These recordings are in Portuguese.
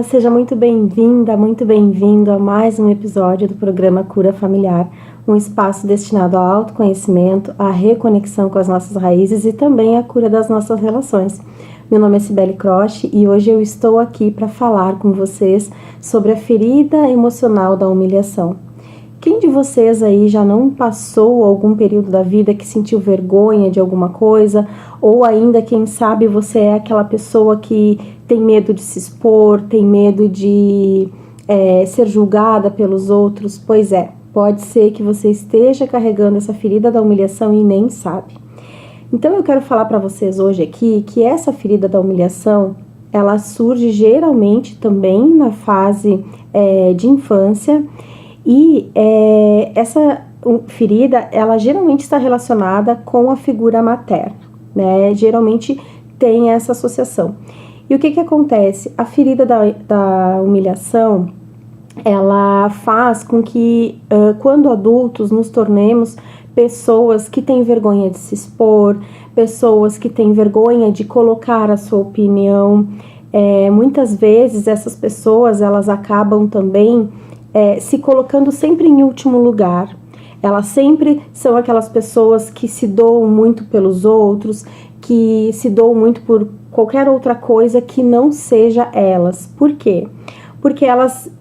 seja muito bem-vinda, muito bem-vindo a mais um episódio do programa Cura Familiar, um espaço destinado ao autoconhecimento, à reconexão com as nossas raízes e também à cura das nossas relações. Meu nome é Cibele Croce e hoje eu estou aqui para falar com vocês sobre a ferida emocional da humilhação. Quem de vocês aí já não passou algum período da vida que sentiu vergonha de alguma coisa? Ou ainda, quem sabe, você é aquela pessoa que tem medo de se expor, tem medo de ser julgada pelos outros? Pois é, pode ser que você esteja carregando essa ferida da humilhação e nem sabe. Então eu quero falar para vocês hoje aqui que essa ferida da humilhação, ela surge geralmente também na fase de infância. E essa ferida, ela geralmente está relacionada com a figura materna, né? Geralmente tem essa associação. E o que acontece? A ferida da humilhação, ela faz com que, quando adultos, nos tornemos pessoas que têm vergonha de se expor, pessoas que têm vergonha de colocar a sua opinião. Muitas vezes essas pessoas, elas acabam também se colocando sempre em último lugar. Elas sempre são aquelas pessoas que se doam muito pelos outros, que se doam muito por qualquer outra coisa que não seja elas. Por quê? Porque elas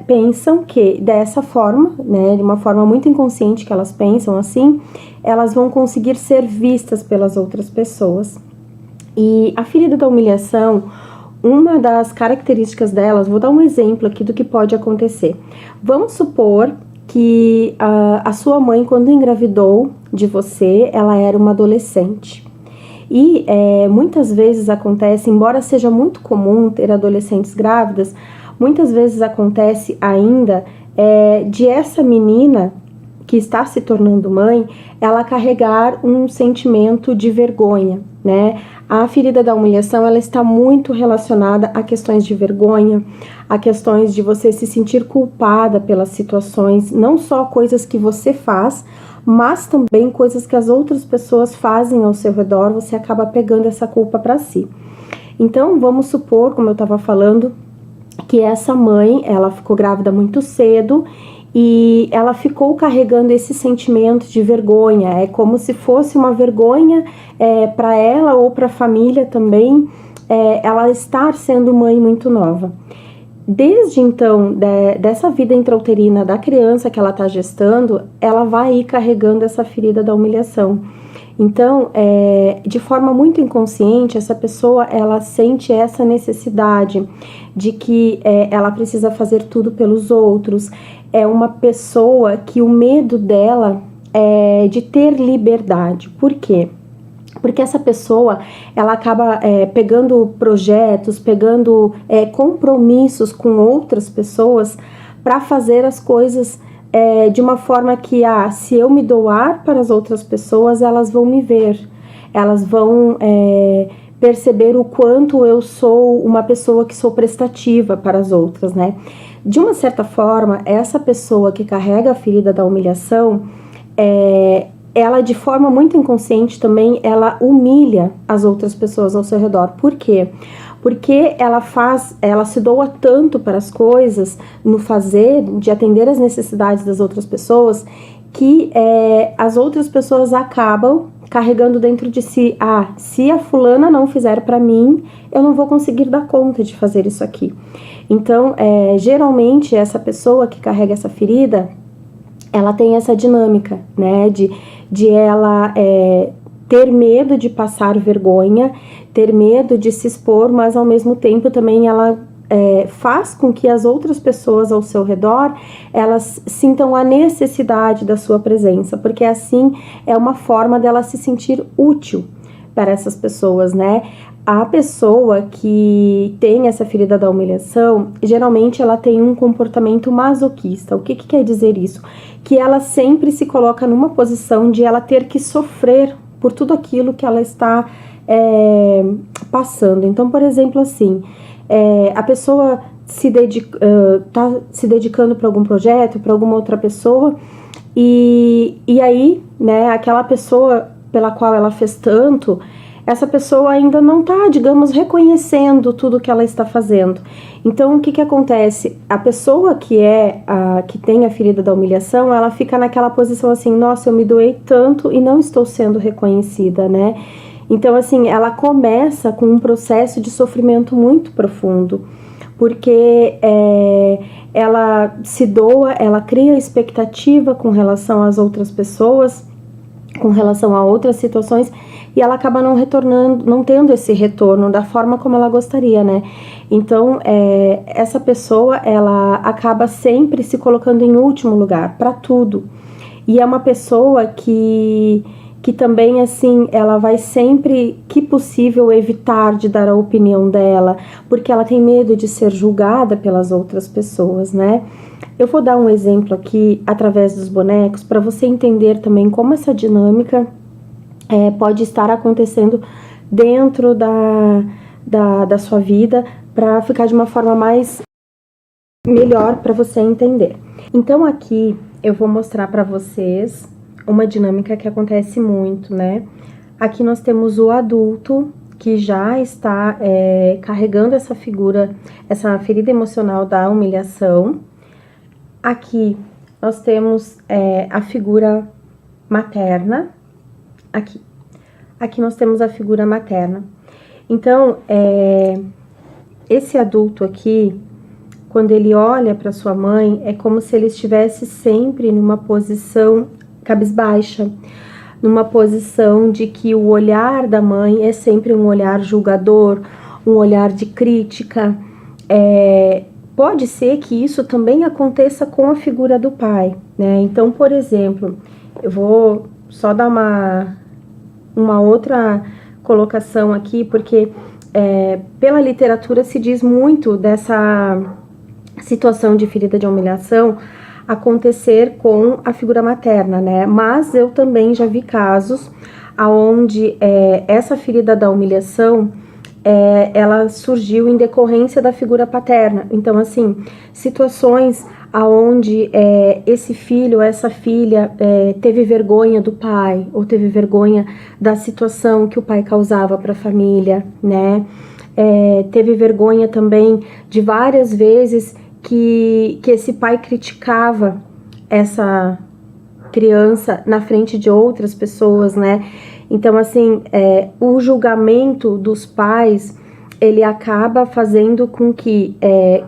pensam que dessa forma, né, de uma forma muito inconsciente que elas pensam assim, elas vão conseguir ser vistas pelas outras pessoas. E a ferida da humilhação, uma das características delas, vou dar um exemplo aqui do que pode acontecer. Vamos supor que a sua mãe, quando engravidou de você, ela era uma adolescente. E muitas vezes acontece, embora seja muito comum ter adolescentes grávidas, muitas vezes acontece ainda de essa menina que está se tornando mãe, ela carregar um sentimento de vergonha, né? A ferida da humilhação, ela está muito relacionada a questões de vergonha, a questões de você se sentir culpada pelas situações, não só coisas que você faz, mas também coisas que as outras pessoas fazem ao seu redor, você acaba pegando essa culpa para si. Então, vamos supor, como eu estava falando, que essa mãe, ela ficou grávida muito cedo e ela ficou carregando esse sentimento de vergonha. É como se fosse uma vergonha para ela ou para a família também, ela estar sendo mãe muito nova. Desde então, dessa vida intrauterina da criança que ela está gestando, ela vai ir carregando essa ferida da humilhação. Então, de forma muito inconsciente, essa pessoa, ela sente essa necessidade de que ela precisa fazer tudo pelos outros. É uma pessoa que o medo dela é de ter liberdade. Por quê? Porque essa pessoa, ela acaba pegando projetos, pegando compromissos com outras pessoas para fazer as coisas de uma forma que, se eu me doar para as outras pessoas, elas vão me ver, elas vão perceber o quanto eu sou uma pessoa que sou prestativa para as outras, né? De uma certa forma, essa pessoa que carrega a ferida da humilhação, ela, de forma muito inconsciente também, ela humilha as outras pessoas ao seu redor. Por quê? Porque ela se doa tanto para as coisas, no fazer, de atender às necessidades das outras pessoas, que as outras pessoas acabam carregando dentro de si, se a fulana não fizer para mim, eu não vou conseguir dar conta de fazer isso aqui. Então, geralmente, essa pessoa que carrega essa ferida, ela tem essa dinâmica, né, de ela ter medo de passar vergonha, ter medo de se expor, mas ao mesmo tempo também ela faz com que as outras pessoas ao seu redor, elas sintam a necessidade da sua presença, porque assim é uma forma dela se sentir útil para essas pessoas, né? A pessoa que tem essa ferida da humilhação, geralmente ela tem um comportamento masoquista. O que quer dizer isso? Que ela sempre se coloca numa posição de ela ter que sofrer por tudo aquilo que ela está passando. Então, por exemplo, assim, a pessoa está se dedicando para algum projeto, para alguma outra pessoa, e aí, né, aquela pessoa pela qual ela fez tanto, essa pessoa ainda não está, digamos, reconhecendo tudo que ela está fazendo. Então, o que que acontece? A pessoa que tem a ferida da humilhação, ela fica naquela posição assim, nossa, eu me doei tanto e não estou sendo reconhecida, né? Então, assim, ela começa com um processo de sofrimento muito profundo, porque ela se doa, ela cria expectativa com relação às outras pessoas, com relação a outras situações, e ela acaba não tendo esse retorno da forma como ela gostaria, né? Então, essa pessoa, ela acaba sempre se colocando em último lugar para tudo. E é uma pessoa que também, assim, ela vai sempre, que possível, evitar de dar a opinião dela, porque ela tem medo de ser julgada pelas outras pessoas, né? Eu vou dar um exemplo aqui, através dos bonecos, para você entender também como essa dinâmica pode estar acontecendo dentro da sua vida, para ficar de uma forma melhor para você entender. Então aqui eu vou mostrar para vocês uma dinâmica que acontece muito, né? Aqui nós temos o adulto que já está carregando essa ferida emocional da humilhação. Aqui nós temos a figura materna. Aqui nós temos a figura materna. Então, esse adulto aqui, quando ele olha para sua mãe, é como se ele estivesse sempre numa posição cabisbaixa, numa posição de que o olhar da mãe é sempre um olhar julgador, um olhar de crítica. Pode ser que isso também aconteça com a figura do pai, né? Então, por exemplo, eu vou só dar uma outra colocação aqui, porque pela literatura se diz muito dessa situação de ferida de humilhação acontecer com a figura materna, né? Mas eu também já vi casos onde essa ferida da humilhação ela surgiu em decorrência da figura paterna. Então, assim, situações aonde esse filho, essa filha teve vergonha do pai, ou teve vergonha da situação que o pai causava para a família, né? Teve vergonha também de várias vezes que esse pai criticava essa criança na frente de outras pessoas, né? Então, assim, o julgamento dos pais, ele acaba fazendo com que,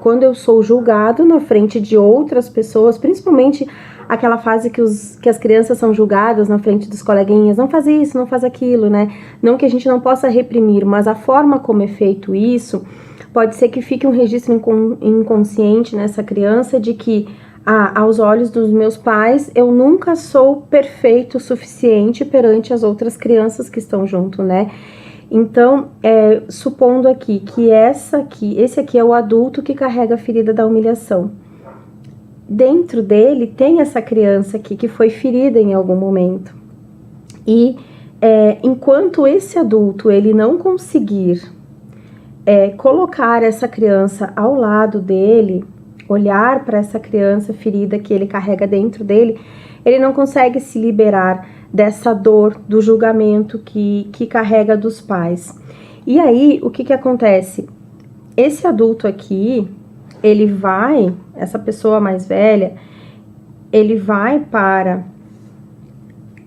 quando eu sou julgado na frente de outras pessoas, principalmente aquela fase que as crianças são julgadas na frente dos coleguinhas, não faz isso, não faz aquilo, né? Não que a gente não possa reprimir, mas a forma como é feito isso, pode ser que fique um registro inconsciente nessa criança de que, aos olhos dos meus pais, eu nunca sou perfeito o suficiente perante as outras crianças que estão junto, né? Então, supondo aqui que esse aqui é o adulto que carrega a ferida da humilhação. Dentro dele tem essa criança aqui que foi ferida em algum momento. E enquanto esse adulto ele não conseguir colocar essa criança ao lado dele, olhar para essa criança ferida que ele carrega dentro dele, ele não consegue se liberar dessa dor do julgamento que carrega dos pais. E aí, o que acontece? Esse adulto aqui, essa pessoa mais velha, ele vai para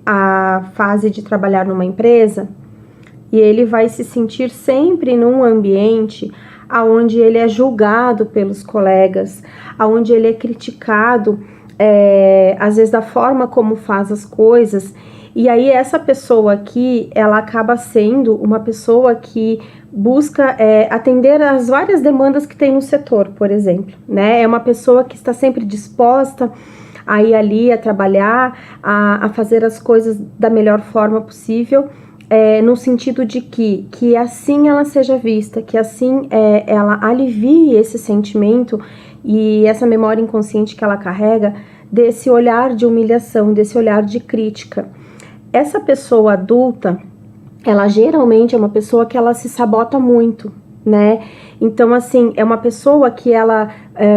a fase de trabalhar numa empresa e ele vai se sentir sempre num ambiente aonde ele é julgado pelos colegas, aonde ele é criticado, às vezes da forma como faz as coisas. E aí essa pessoa aqui, ela acaba sendo uma pessoa que busca atender às várias demandas que tem no setor, por exemplo, né? É uma pessoa que está sempre disposta a ir ali, a trabalhar, a fazer as coisas da melhor forma possível, no sentido de que assim ela seja vista, que assim ela alivie esse sentimento e essa memória inconsciente que ela carrega desse olhar de humilhação, desse olhar de crítica. Essa pessoa adulta, ela geralmente é uma pessoa que ela se sabota muito, né? Então, assim, é uma pessoa que ela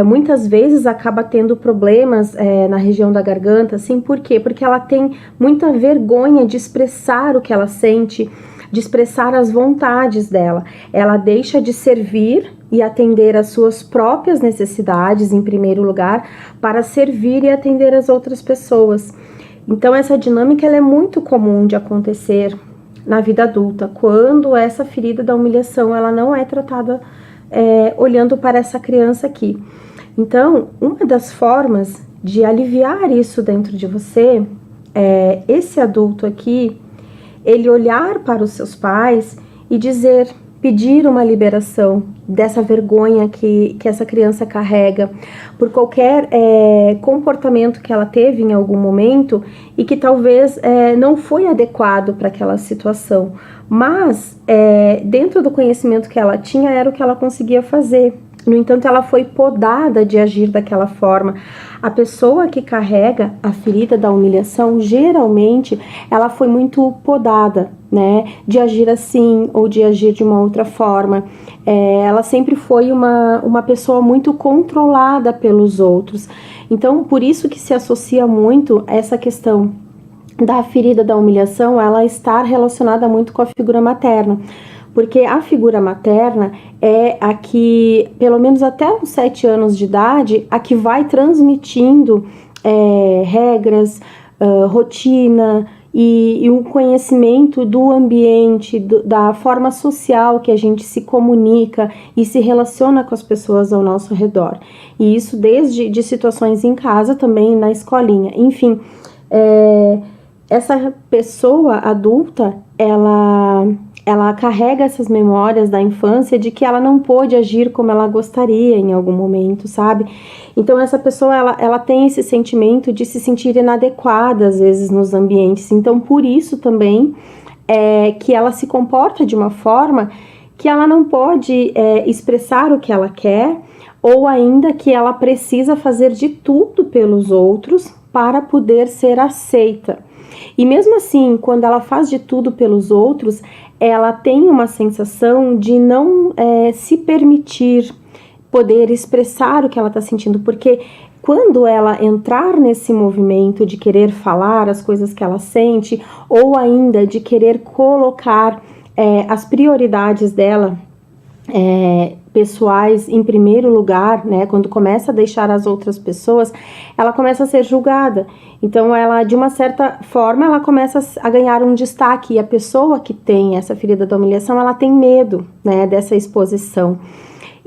muitas vezes acaba tendo problemas na região da garganta, assim, por quê? Porque ela tem muita vergonha de expressar o que ela sente, de expressar as vontades dela. Ela deixa de servir e atender às suas próprias necessidades, em primeiro lugar, para servir e atender as outras pessoas. Então, essa dinâmica ela é muito comum de acontecer na vida adulta, quando essa ferida da humilhação ela não é tratada olhando para essa criança aqui. Então, uma das formas de aliviar isso dentro de você é esse adulto aqui, ele olhar para os seus pais e pedir uma liberação dessa vergonha que essa criança carrega por qualquer comportamento que ela teve em algum momento e que talvez não foi adequado para aquela situação, mas dentro do conhecimento que ela tinha era o que ela conseguia fazer. No entanto, ela foi podada de agir daquela forma. A pessoa que carrega a ferida da humilhação, geralmente, ela foi muito podada, né? De agir assim ou de agir de uma outra forma. Ela sempre foi uma pessoa muito controlada pelos outros. Então, por isso que se associa muito essa questão da ferida da humilhação, ela estar relacionada muito com a figura materna. Porque a figura materna é a que, pelo menos até uns 7 anos de idade, a que vai transmitindo regras, rotina e um conhecimento do ambiente, da forma social que a gente se comunica e se relaciona com as pessoas ao nosso redor. E isso desde de situações em casa, também na escolinha. Enfim, essa pessoa adulta, ela carrega essas memórias da infância de que ela não pôde agir como ela gostaria em algum momento, sabe? Então essa pessoa, ela tem esse sentimento de se sentir inadequada às vezes nos ambientes. Então por isso também que ela se comporta de uma forma que ela não pode expressar o que ela quer, ou ainda que ela precisa fazer de tudo pelos outros para poder ser aceita. E mesmo assim, quando ela faz de tudo pelos outros, ela tem uma sensação de não se permitir poder expressar o que ela está sentindo, porque quando ela entrar nesse movimento de querer falar as coisas que ela sente, ou ainda de querer colocar as prioridades dela pessoais em primeiro lugar, né, quando começa a deixar as outras pessoas, ela começa a ser julgada. Então ela, de uma certa forma, ela começa a ganhar um destaque, e a pessoa que tem essa ferida da humilhação, ela tem medo, né, dessa exposição.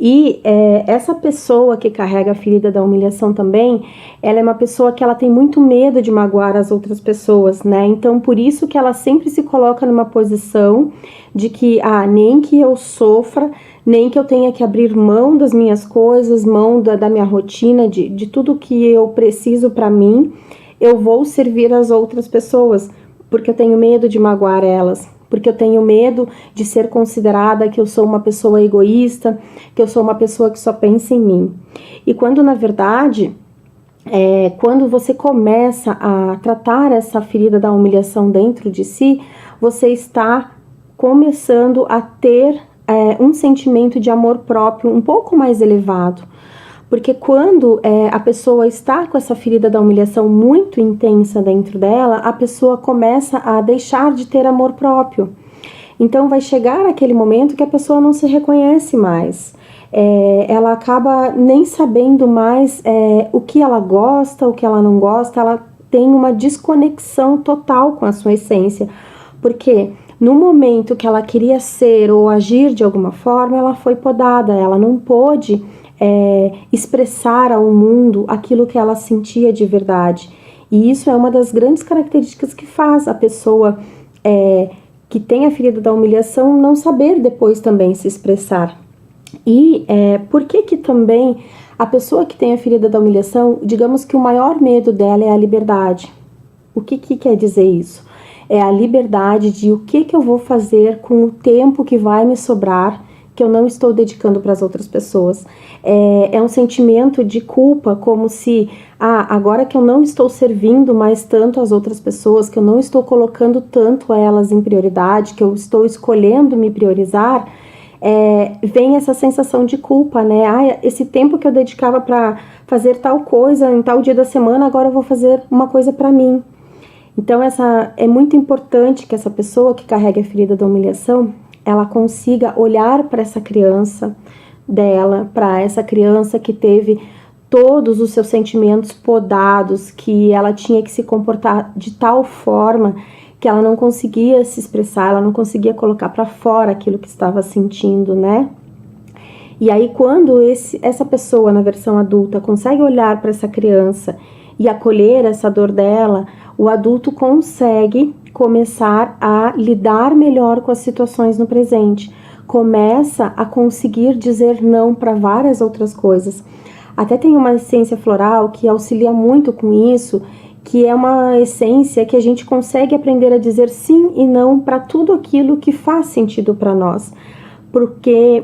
E essa pessoa que carrega a ferida da humilhação também, ela é uma pessoa que ela tem muito medo de magoar as outras pessoas, né? Então, por isso que ela sempre se coloca numa posição de que, nem que eu sofra, nem que eu tenha que abrir mão das minhas coisas, mão da minha rotina, de tudo que eu preciso para mim, eu vou servir as outras pessoas, porque eu tenho medo de magoar elas. Porque eu tenho medo de ser considerada que eu sou uma pessoa egoísta, que eu sou uma pessoa que só pensa em mim. E quando, na verdade, quando você começa a tratar essa ferida da humilhação dentro de si, você está começando a ter um sentimento de amor próprio um pouco mais elevado. Porque quando a pessoa está com essa ferida da humilhação muito intensa dentro dela, a pessoa começa a deixar de ter amor próprio. Então vai chegar aquele momento que a pessoa não se reconhece mais. Ela acaba nem sabendo mais o que ela gosta, o que ela não gosta. Ela tem uma desconexão total com a sua essência. Porque no momento que ela queria ser ou agir de alguma forma, ela foi podada, ela não pôde expressar ao mundo aquilo que ela sentia de verdade. E isso é uma das grandes características que faz a pessoa que tem a ferida da humilhação não saber depois também se expressar. E por que também a pessoa que tem a ferida da humilhação, digamos que o maior medo dela é a liberdade. O que quer dizer isso? É a liberdade de o que eu vou fazer com o tempo que vai me sobrar, que eu não estou dedicando para as outras pessoas. É um sentimento de culpa, como se, agora que eu não estou servindo mais tanto as outras pessoas, que eu não estou colocando tanto elas em prioridade, que eu estou escolhendo me priorizar, vem essa sensação de culpa, né? Esse tempo que eu dedicava para fazer tal coisa em tal dia da semana, agora eu vou fazer uma coisa para mim. Então é muito importante que essa pessoa que carrega a ferida da humilhação, ela consiga olhar para essa criança dela, para essa criança que teve todos os seus sentimentos podados, que ela tinha que se comportar de tal forma que ela não conseguia se expressar, ela não conseguia colocar para fora aquilo que estava sentindo, né? E aí quando essa pessoa na versão adulta consegue olhar para essa criança e acolher essa dor dela, o adulto consegue começar a lidar melhor com as situações no presente, começa a conseguir dizer não para várias outras coisas. Até tem uma essência floral que auxilia muito com isso, que é uma essência que a gente consegue aprender a dizer sim e não para tudo aquilo que faz sentido para nós. Porque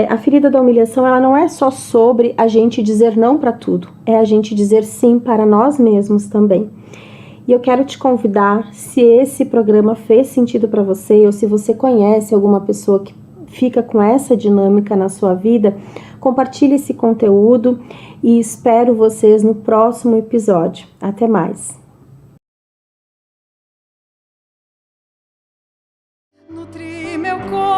a ferida da humilhação, ela não é só sobre a gente dizer não para tudo, é a gente dizer sim para nós mesmos também. E eu quero te convidar, se esse programa fez sentido para você, ou se você conhece alguma pessoa que fica com essa dinâmica na sua vida, compartilhe esse conteúdo e espero vocês no próximo episódio. Até mais! Nutri meu corpo.